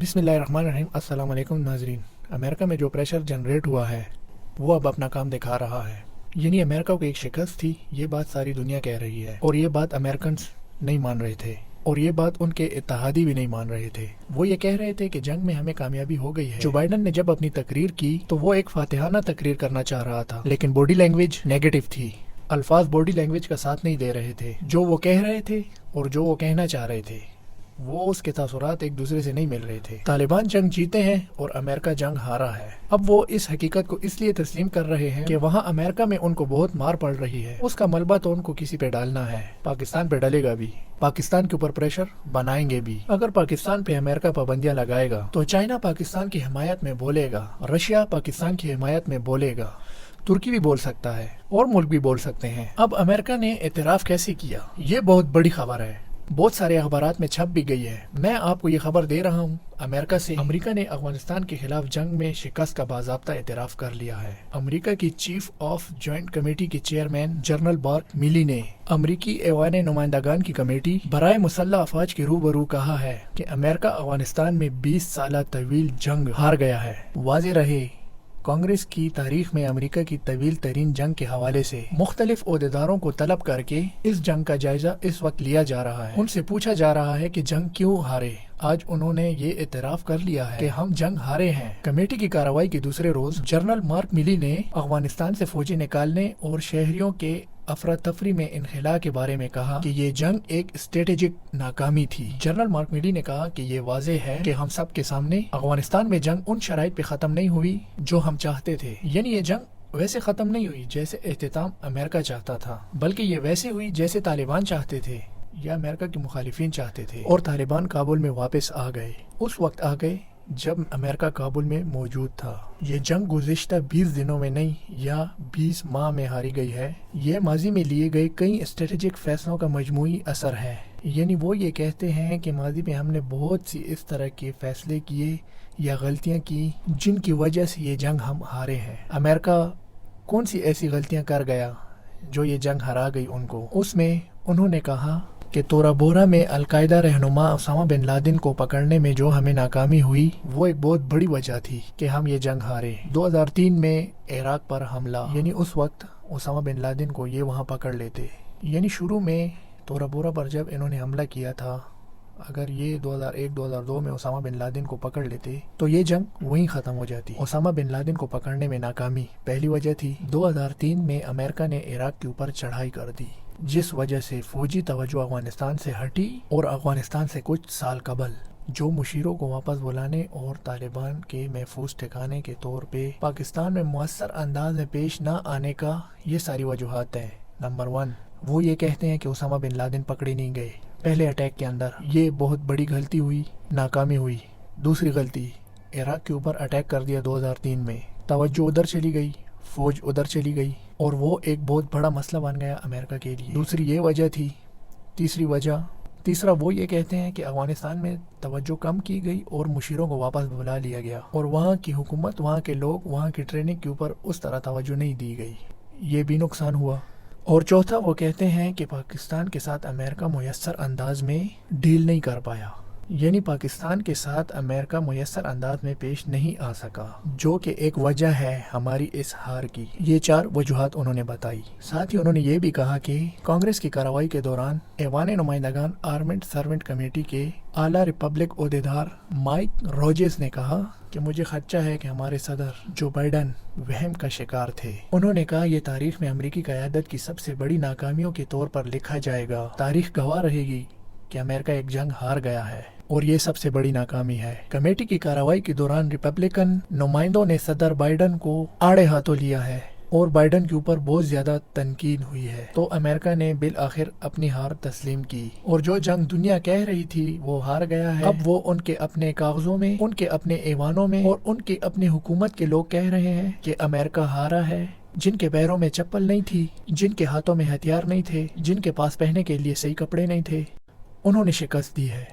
बिस्मिल्लाहिर्रहमानिर्रहीम। अस्सलाम वालेकुम नाजरीन। अमेरिका में जो प्रेशर जनरेट हुआ है वो अब अपना काम दिखा रहा है। यानी अमेरिका को एक शिकस्त थी, ये बात सारी दुनिया कह रही है और ये बात अमेरिकन नहीं मान रहे थे और ये बात उनके इत्तेहादी भी नहीं मान रहे थे। वो ये कह रहे थे कि जंग में हमें कामयाबी हो गई है। जो बाइडन ने जब अपनी तकरीर की तो वो एक फातिहाना तकरीर करना चाह रहा था, लेकिन बॉडी लैंग्वेज नेगेटिव थी। अल्फाज बॉडी लैंग्वेज का साथ नहीं दे रहे थे। जो वो कह रहे थे और जो वो कहना चाह रहे थे वो उसके तासुरात एक दूसरे से नहीं मिल रहे थे। तालिबान जंग जीते हैं और अमेरिका जंग हारा है। अब वो इस हकीकत को इसलिए तस्लीम कर रहे हैं कि वहाँ अमेरिका में उनको बहुत मार पड़ रही है। उसका मलबा तो उनको किसी पे डालना है, पाकिस्तान पे डलेगा भी, पाकिस्तान के ऊपर प्रेशर बनाएंगे भी। अगर पाकिस्तान पे अमेरिका पाबंदियां लगाएगा तो चाइना पाकिस्तान की हिमायत में बोलेगा, रशिया पाकिस्तान की हिमायत में बोलेगा, तुर्की भी बोल सकता है और मुल्क भी बोल सकते हैं। अब अमेरिका ने एतराफ़ कैसे किया, ये बहुत बड़ी खबर है, बहुत सारे अखबारात में छप भी गई है। मैं आपको ये खबर दे रहा हूँ अमेरिका से। अमेरिका ने अफगानिस्तान के खिलाफ जंग में शिकस्त का बाज़ाब्ता एतराफ़ कर लिया है। अमेरिका की चीफ ऑफ जॉइंट कमेटी के चेयरमैन जनरल मार्क मिली ने अमेरिकी ऐवान नुमाइंदगान की कमेटी बराए मुसल्लह अफवाज के रूबरू कहा है कि अमेरिका अफगानिस्तान में 20 साल तवील जंग हार गया है। वाज़ेह रहे, कांग्रेस की तारीख में अमेरिका की तवील तरीन जंग के हवाले से मुख्तलिफ ओहदेदारों को तलब करके इस जंग का जायजा इस वक्त लिया जा रहा है। उनसे पूछा जा रहा है कि जंग क्यों हारे। आज उन्होंने ये इतराफ़ कर लिया है कि हम जंग हारे हैं। कमेटी की कार्रवाई के दूसरे रोज जनरल मार्क मिली ने अफगानिस्तान से फौजी निकालने और शहरियों के अफरा तफरी में इनखला के बारे में कहा कि ये जंग एक स्ट्रेटेजिक नाकामी थी। जनरल मार्क मिली ने कहा कि ये वाज़ेह है कि हम सब के सामने अफगानिस्तान में जंग उन शराइत पे ख़त्म नहीं हुई जो हम चाहते थे। यानी ये जंग वैसे ख़त्म नहीं हुई जैसे एहतिताम अमेरिका चाहता था, बल्कि ये वैसे हुई जैसे तालिबान चाहते थे या अमेरिका के मुखालिफिन चाहते थे। और तालिबान काबुल में वापस आ गए, उस वक्त आ गए जब अमेरिका काबुल में मौजूद था। ये जंग गुज़िश्ता 20 दिनों में नहीं या 20 माह में हारी गई है। ये माजी में लिए गए कई स्ट्रेटेजिक फैसलों का मजमूई असर है। यानी वो ये कहते हैं कि माजी में हमने बहुत सी इस तरह के फैसले किए या गलतियां की जिनकी वजह से ये जंग हम हारे हैं। अमेरिका कौन सी ऐसी गलतियां कर गया जो ये जंग हरा गई उनको। उसमें उन्होंने कहा कि तोरा बोरा में अलकायदा रहनुमा ओसामा बिन लादेन को पकड़ने में जो हमें नाकामी हुई वो एक बहुत बड़ी वजह थी कि हम ये जंग हारे। 2003 में इराक पर हमला, यानी उस वक्त ओसामा बिन लादेन को ये वहाँ पकड़ लेते। यानी शुरू में तोरा बोरा पर जब इन्होंने हमला किया था, अगर ये 2001-2002 में ओसामा बिन लादेन को पकड़ लेते तो ये जंग वहीं ख़त्म हो जाती। ओसामा बिन लादेन को पकड़ने में नाकामी पहली वजह थी। 2003 में अमेरिका ने इराक के ऊपर चढ़ाई कर दी जिस वजह से फौजी तवज्जो अफगानिस्तान से हटी और अफगानिस्तान से कुछ साल कबल जो मुशीरों को वापस बुलाने और तालिबान के महफूज ठिकाने के तौर पे पाकिस्तान में मुअस्सर अंदाज में पेश ना आने का ये सारी वजूहात हैं। नंबर 1, वो ये कहते हैं कि ओसामा बिन लादेन पकड़े नहीं गए पहले अटैक के अंदर, ये बहुत बड़ी गलती हुई, नाकामी हुई। दूसरी गलती, इराक के ऊपर अटैक कर दिया 2003 में, तवज्जो उधर चली गई, फौज उधर चली गई और वो एक बहुत बड़ा मसला बन गया अमेरिका के लिए। दूसरी ये वजह थी। तीसरा वो ये कहते हैं कि अफगानिस्तान में तवज्जो कम की गई और मुशीरों को वापस बुला लिया गया और वहाँ की हुकूमत, वहाँ के लोग, वहाँ की ट्रेनिंग के ऊपर उस तरह तवज्जो नहीं दी गई, ये भी नुकसान हुआ। और चौथा, वो कहते हैं कि पाकिस्तान के साथ अमेरिका मुयस्सर अंदाज में डील नहीं कर पाया, यानी पाकिस्तान के साथ अमेरिका मुयस्सर अंदाज में पेश नहीं आ सका, जो कि एक वजह है हमारी इस हार की। ये 4 वजूहात उन्होंने बताई। साथ ही उन्होंने ये भी कहा कि कांग्रेस की कार्रवाई के दौरान ऐवान नुमाइंदगान आर्मेड सर्वेंट कमेटी के आला रिपब्लिक ओहदेदार माइक रोजेस ने कहा कि मुझे खदशा है कि हमारे सदर जो बाइडन वहम का शिकार थे। उन्होंने कहा यह तारीख में अमेरिकी क़यादत की सबसे बड़ी नाकामियों के तौर पर लिखा जाएगा। तारीख गवाह रहेगी कि अमेरिका एक जंग हार गया है और ये सबसे बड़ी नाकामी है। कमेटी की कार्रवाई के दौरान रिपब्लिकन नुमाइंदों ने सदर बाइडन को आड़े हाथों लिया है और बाइडन के ऊपर बहुत ज्यादा तनकीद हुई है। तो अमेरिका ने बिल आखिर अपनी हार तस्लीम की और जो जंग दुनिया कह रही थी वो हार गया है। अब वो उनके अपने कागजों में, उनके अपने ऐवानों में और उनके अपने हुकूमत के लोग कह रहे हैं कि अमेरिका हारा है। जिनके पैरों में चप्पल नहीं थी, जिनके हाथों में हथियार नहीं थे, जिनके पास पहनने के लिए सही कपड़े नहीं थे, उन्होंने शिकस्त दी है।